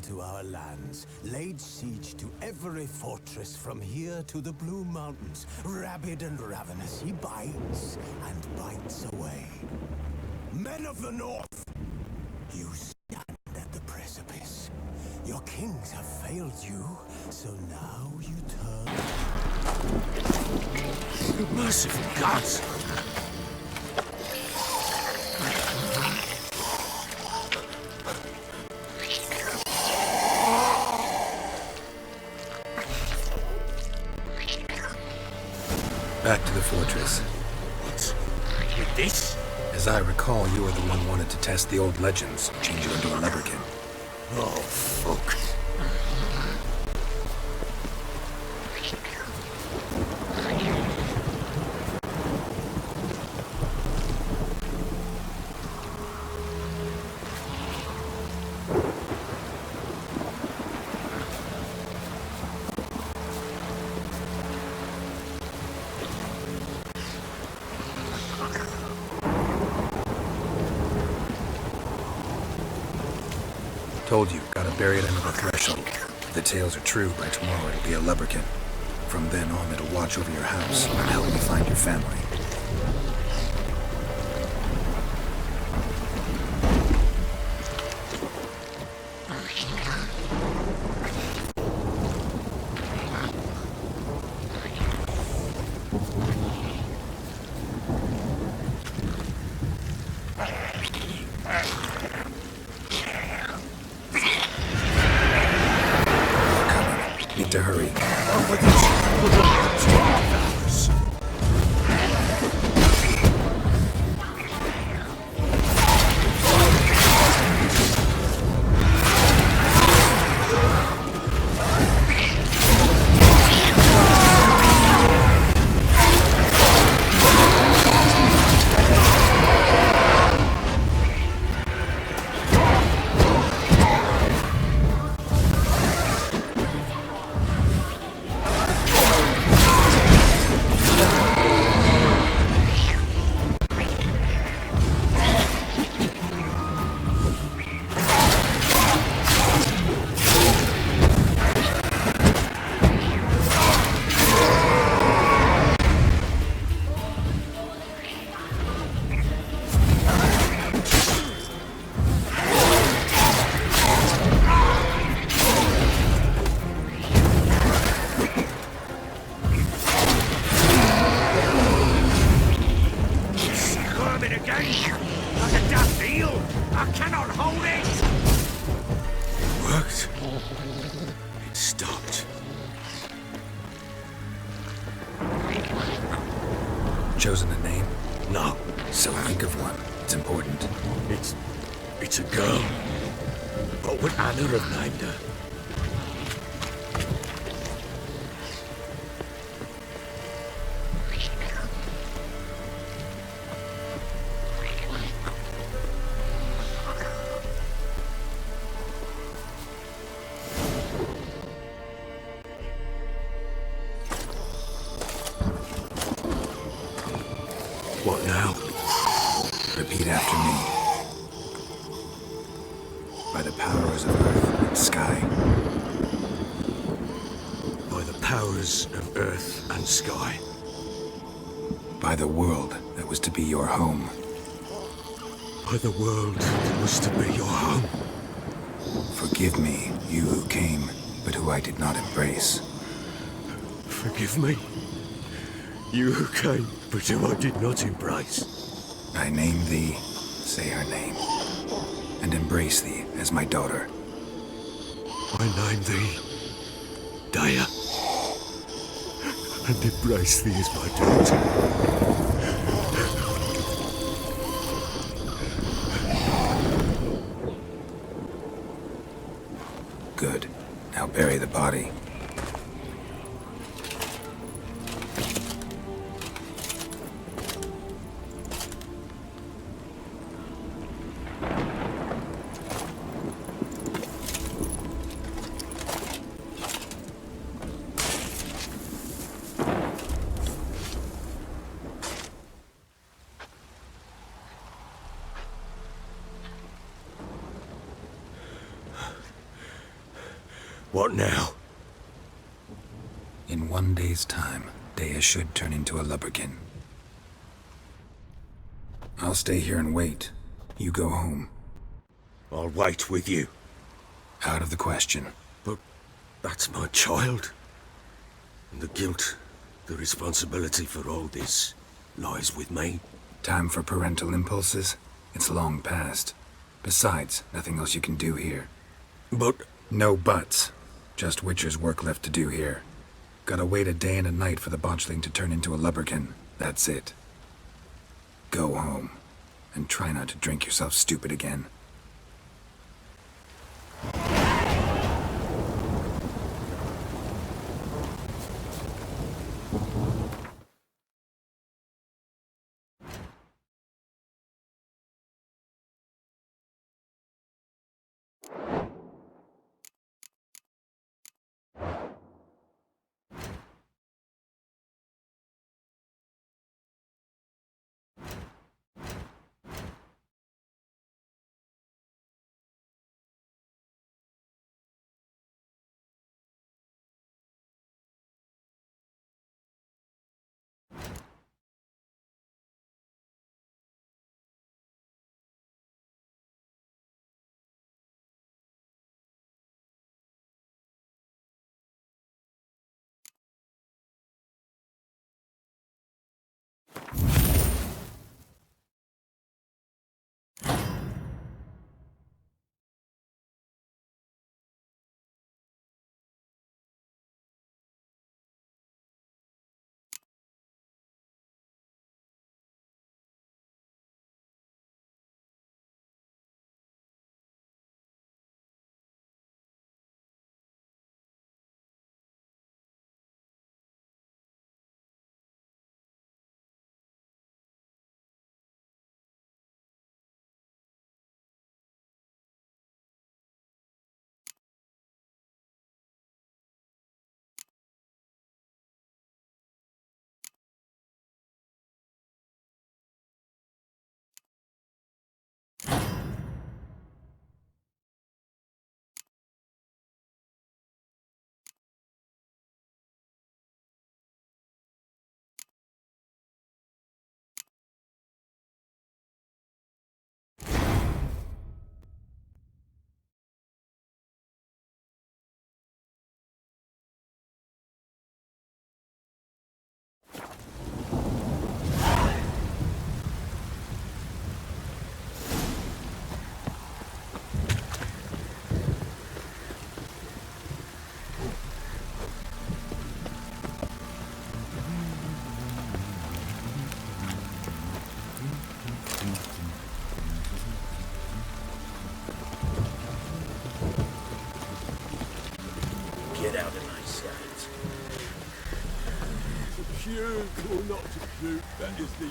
into our lands, laid siege to every fortress from here to the Blue Mountains. Rabid and ravenous, he bites and bites away. Men of the North, you stand at the precipice. Your kings have failed you, so now you turn. Merciful gods! Back to the fortress. What? With this? As I recall, you were the one wanted to test the old legends, change you into a leprechaun. Oh, fuck. Told you, gotta bury it under the threshold. If the tales are true, by tomorrow it'll be a leprechaun. From then on, it'll watch over your house and help you find your family. Need to hurry. Chosen a name? No. So think of one. It's important. It's a girl. What would Anna have named her? What now? Repeat after me. By the powers of earth and sky. By the powers of earth and sky. By the world that was to be your home. By the world that was to be your home. Forgive me, you who came, but who I did not embrace. Forgive me. You who came, but who I did not embrace. I name thee, say her name, and embrace thee as my daughter. I name thee, Daya, and embrace thee as my daughter. Good. Now bury the body. What now? In 1 day's time, Dea should turn into a lubberkin. I'll stay here and wait. You go home. I'll wait with you. Out of the question. But that's my child. And the guilt, the responsibility for all this lies with me. Time for parental impulses? It's long past. Besides, nothing else you can do here. But... No buts. Just Witcher's work left to do here. Gotta wait a day and a night for the botchling to turn into a lubberkin. That's it. Go home. And try not to drink yourself stupid again. Get out of my sight. Shoot or not to shoot, that is the...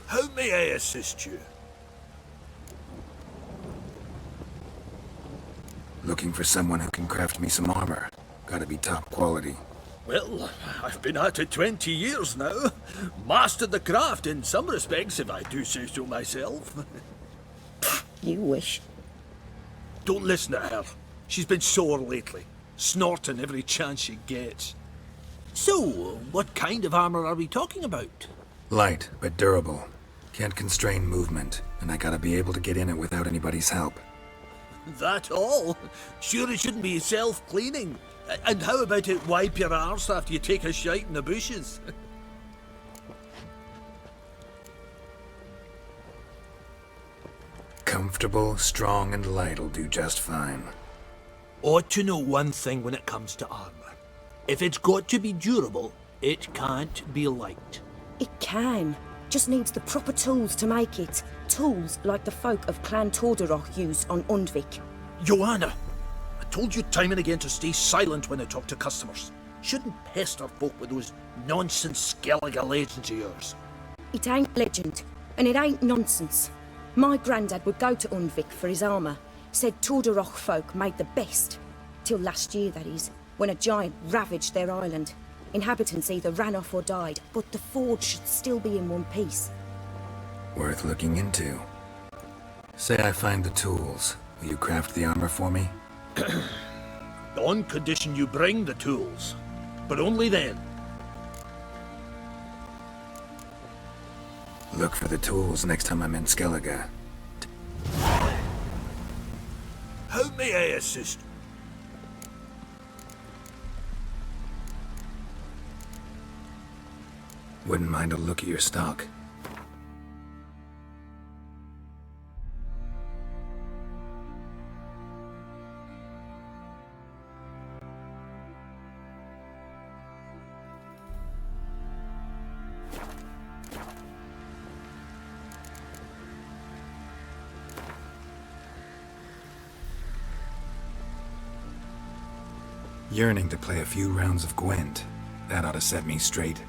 How may I assist you? Looking for someone who can craft me some armor. Gotta be top quality. Well, I've been at it 20 years now. Mastered the craft in some respects, if I do say so myself. You wish. Don't listen to her. She's been sore lately, snorting every chance she gets. So, what kind of armor are we talking about? Light, but durable. Can't constrain movement, and I gotta be able to get in it without anybody's help. That all? Sure it shouldn't be self-cleaning. And how about it wipe your arse after you take a shite in the bushes? Comfortable, strong, and light'll do just fine. Ought to know one thing when it comes to armor. If it's got to be durable, it can't be light. It can. Just needs the proper tools to make it. Tools like the folk of Clan Tordaroch used on Undvik. Joanna, I told you time and again to stay silent when I talk to customers. Shouldn't pester folk with those nonsense Skellige legends of yours. It ain't legend, and it ain't nonsense. My granddad would go to Undvik for his armour. Said Tordaroch folk made the best. Till last year, that is, when a giant ravaged their island. Inhabitants either ran off or died, but the forge should still be in one piece. Worth looking into. Say I find the tools. Will you craft the armor for me? On condition you bring the tools. But only then. Look for the tools next time I'm in Skellige. How may I assist? Wouldn't mind a look at your stock. Yearning to play a few rounds of Gwent. That ought to set me straight.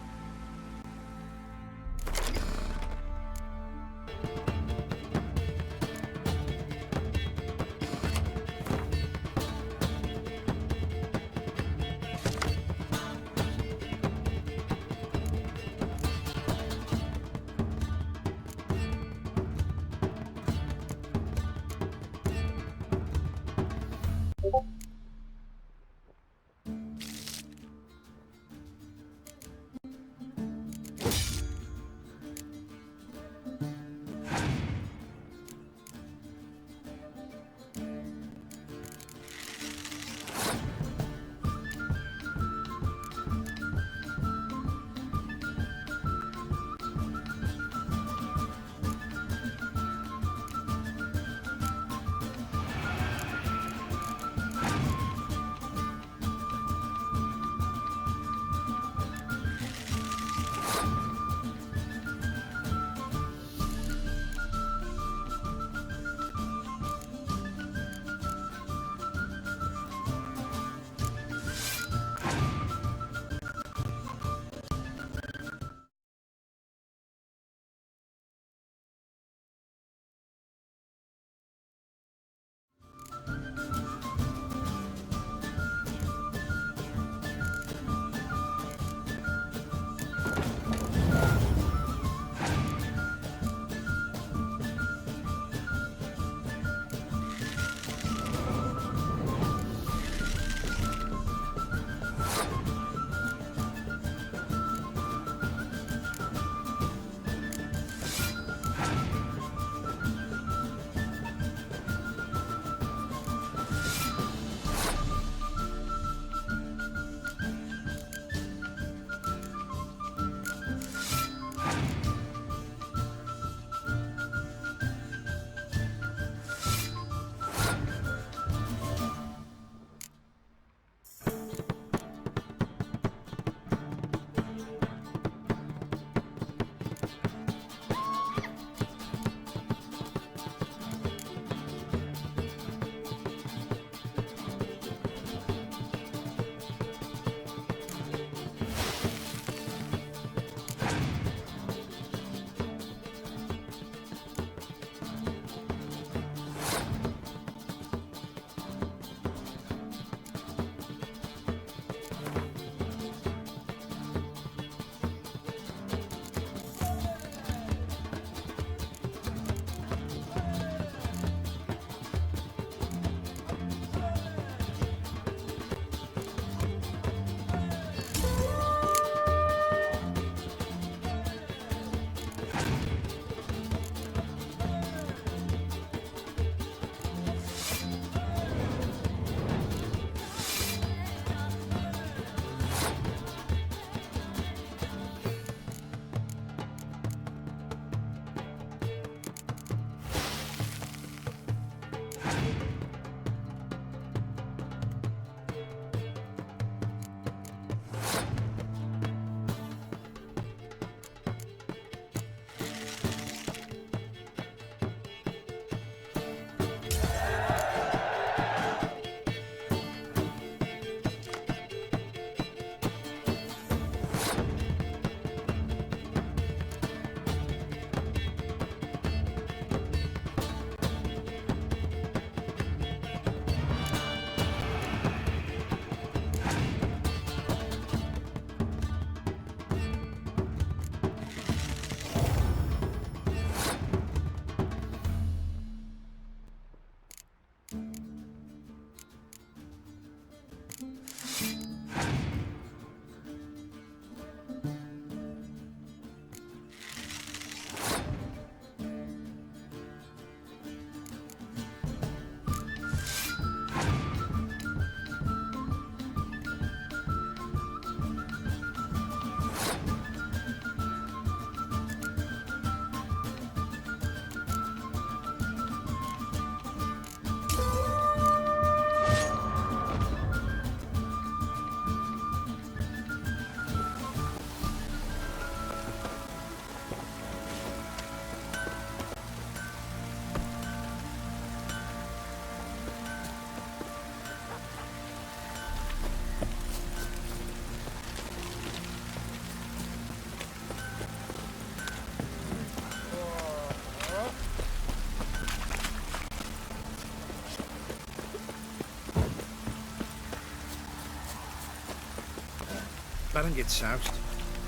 Baron gets soused.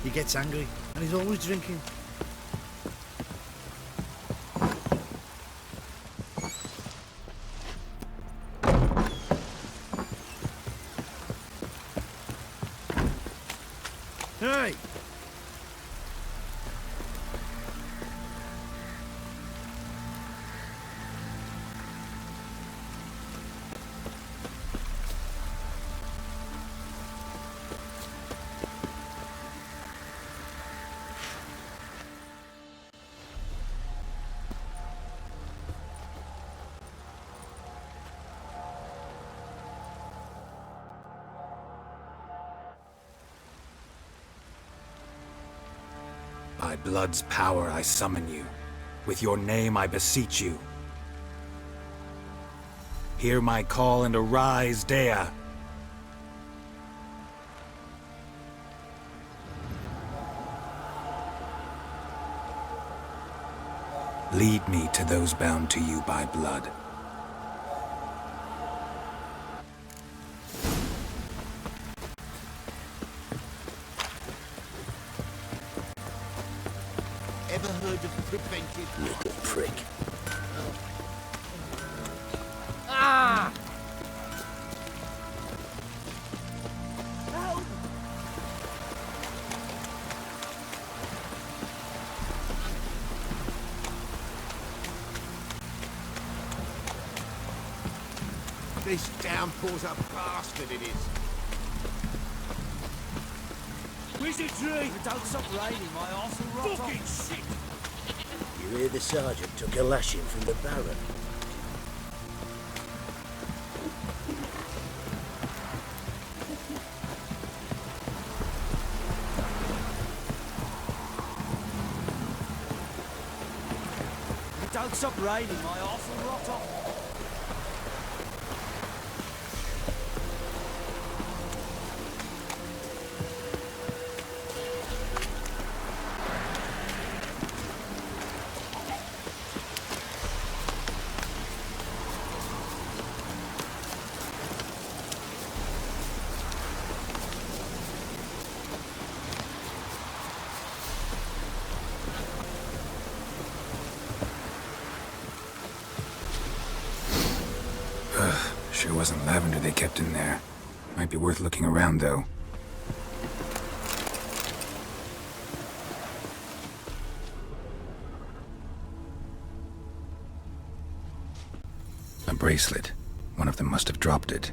He gets angry, and he's always drinking. Hey! By blood's power I summon you. With your name I beseech you. Hear my call and arise, Dea. Lead me to those bound to you by blood. Ever heard of preventive? Little prick. Ah! This downpour's a bastard, it is. Where's the tree? Don't stop raining, my arse will rot fucking off. Shit! You hear the sergeant took a lashing from the Baron? Don't stop raining, my arse will rot off. Sure wasn't lavender they kept in there. Might be worth looking around, though. A bracelet. One of them must have dropped it.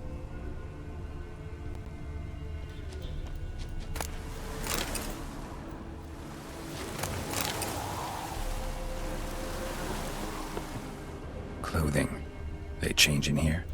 Clothing. They change in here?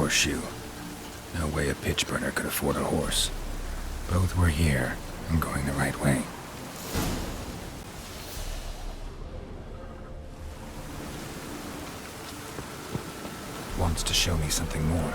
horseshoe. No way a pitch burner could afford a horse. Both were here and going the right way. Wants to show me something more.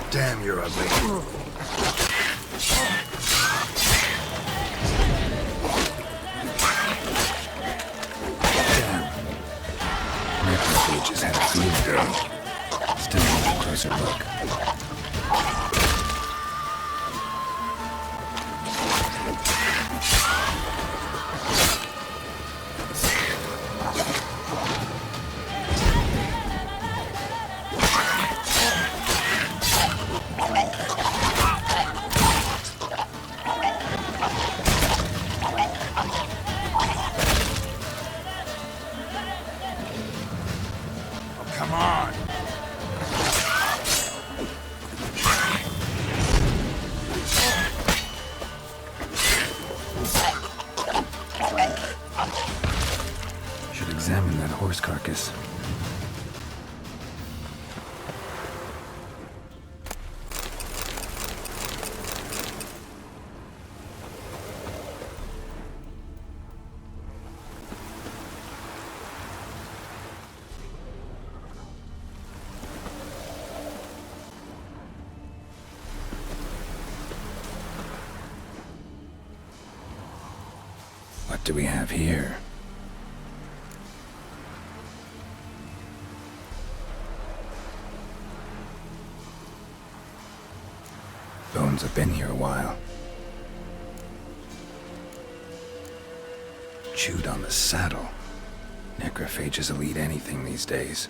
Damn, you're ugly. Damn. Necrophages had a field day. Still need a closer look. Come on. Should examine that horse carcass. What do we have here? Bones have been here a while. Chewed on the saddle. Necrophages will eat anything these days.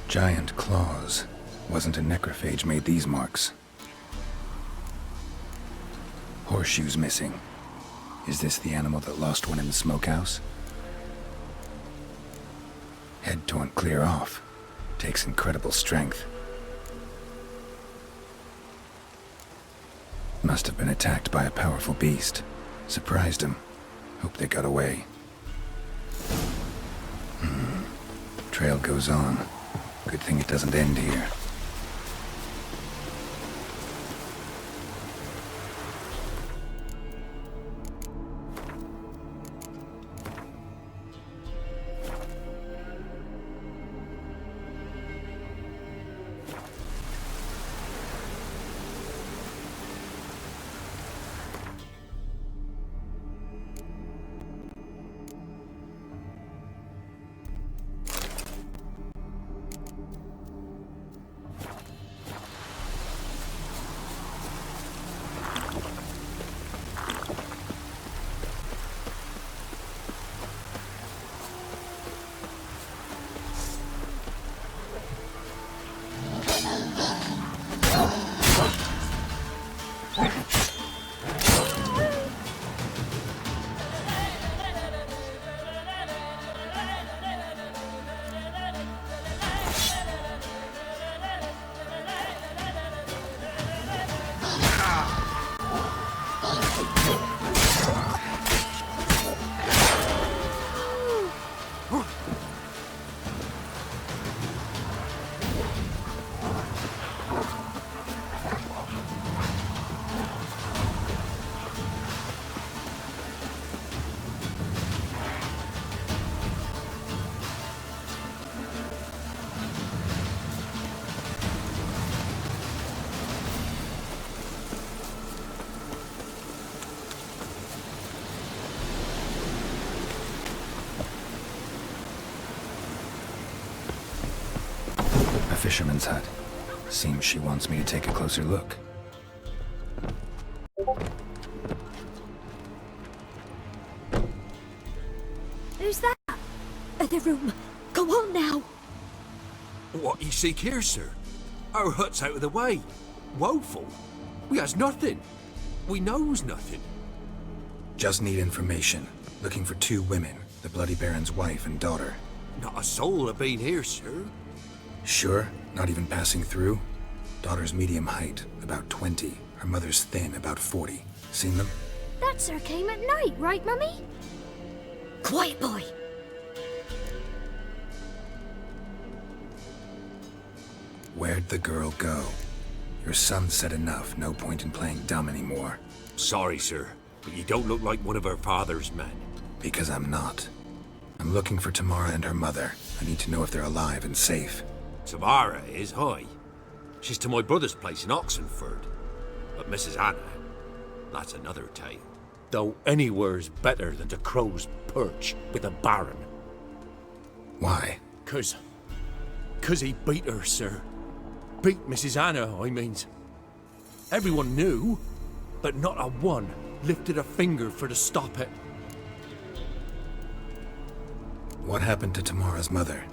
Giant claws. Wasn't a necrophage made these marks. Horseshoes missing. Is this the animal that lost one in the smokehouse? Head torn clear off. Takes incredible strength. Must have been attacked by a powerful beast. Surprised him. Hope they got away. Trail goes on. Good thing it doesn't end here. Fisherman's hut. Seems she wants me to take a closer look. Other room. Go on now. What ye seek here, sir? Our hut's out of the way. Woeful. We has nothing. We knows nothing. Just need information. Looking for 2 women, the Bloody Baron's wife and daughter. Not a soul have been here, sir. Sure? Not even passing through? Daughter's medium height, about 20. Her mother's thin, about 40. Seen them? That sir came at night, right, Mummy? Quiet, boy. Where'd the girl go? Your son said enough, no point in playing dumb anymore. Sorry, sir, but you don't look like one of her father's men. Because I'm not. I'm looking for Tamara and her mother. I need to know if they're alive and safe. Tamara is, hi. She's to my brother's place in Oxenford. But Mrs. Anna, that's another tale. Though anywhere's better than to Crow's Perch with a baron. Why? 'Cause he beat her, sir. Beat Mrs. Anna, I means. Everyone knew, but not a one lifted a finger for to stop it. What happened to Tamara's mother?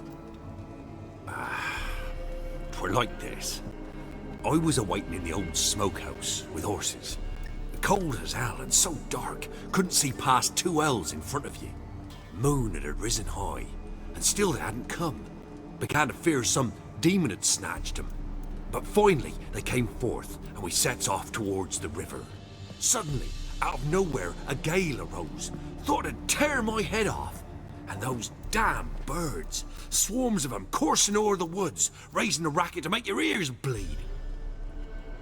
Twere like this. I was awaiting in the old smokehouse with horses. Cold as hell and so dark, couldn't see past 2 ells in front of you. Moon had risen high, and still they hadn't come. Began to fear some demon had snatched them. But finally they came forth, and we sets off towards the river. Suddenly, out of nowhere, a gale arose. Thought it'd tear my head off. And those damn birds, swarms of them coursing o'er the woods, raising a racket to make your ears bleed.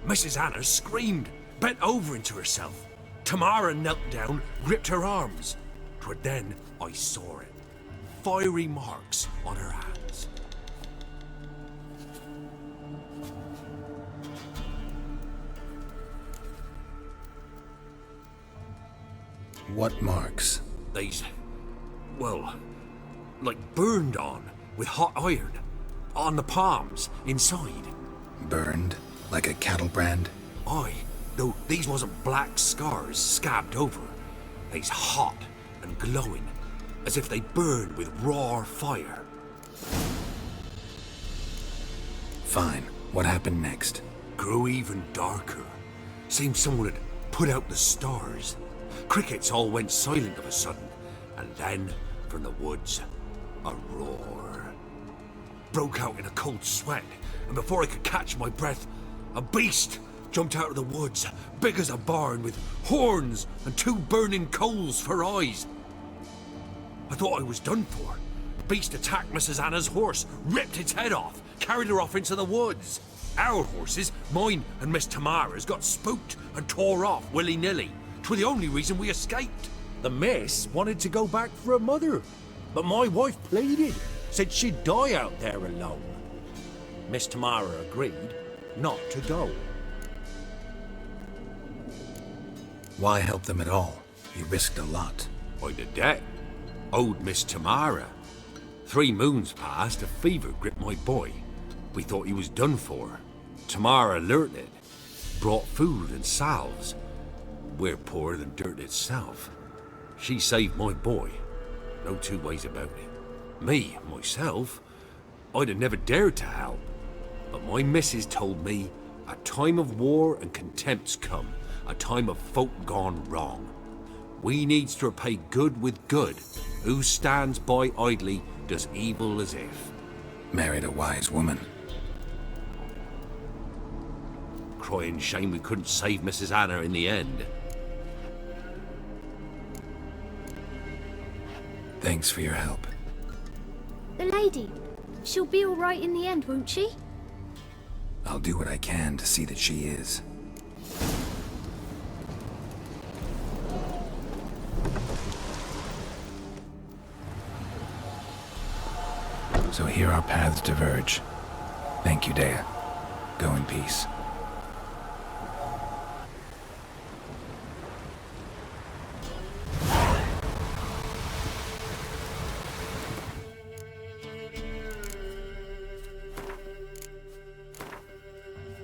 Mrs. Anna screamed, bent over into herself. Tamara knelt down, gripped her arms. 'Twere then I saw it. Fiery marks on her hands. What marks? They's, well, like burned on with hot iron. On the palms, inside. Burned? Like a cattle brand? Aye, though these wasn't black scars scabbed over. They's hot and glowing, as if they burned with raw fire. Fine. What happened next? Grew even darker. Seemed someone had put out the stars. Crickets all went silent of a sudden, and then, from the woods, a roar. Broke out in a cold sweat, and before I could catch my breath, a beast jumped out of the woods, big as a barn, with horns and 2 burning coals for eyes. I thought I was done for. The beast attacked Mrs. Anna's horse, ripped its head off, carried her off into the woods. Our horses, mine and Miss Tamara's, got spooked and tore off willy-nilly. 'Twere the only reason we escaped. The miss wanted to go back for her mother, but my wife pleaded, said she'd die out there alone. Miss Tamara agreed not to go. Why help them at all? You risked a lot. I'd a debt. Owed Miss Tamara. 3 moons passed, a fever gripped my boy. We thought he was done for. Tamara learnt it. Brought food and salves. We're poorer than dirt itself. She saved my boy. No 2 ways about it. Me, myself, I'd have never dared to help. But my missus told me a time of war and contempt's come. A time of folk gone wrong. We needs to repay good with good. Who stands by idly does evil as if. Married a wise woman. Crying shame we couldn't save Mrs. Anna in the end. Thanks for your help. The lady. She'll be all right in the end, won't she? I'll do what I can to see that she is. So here our paths diverge. Thank you, Dea. Go in peace.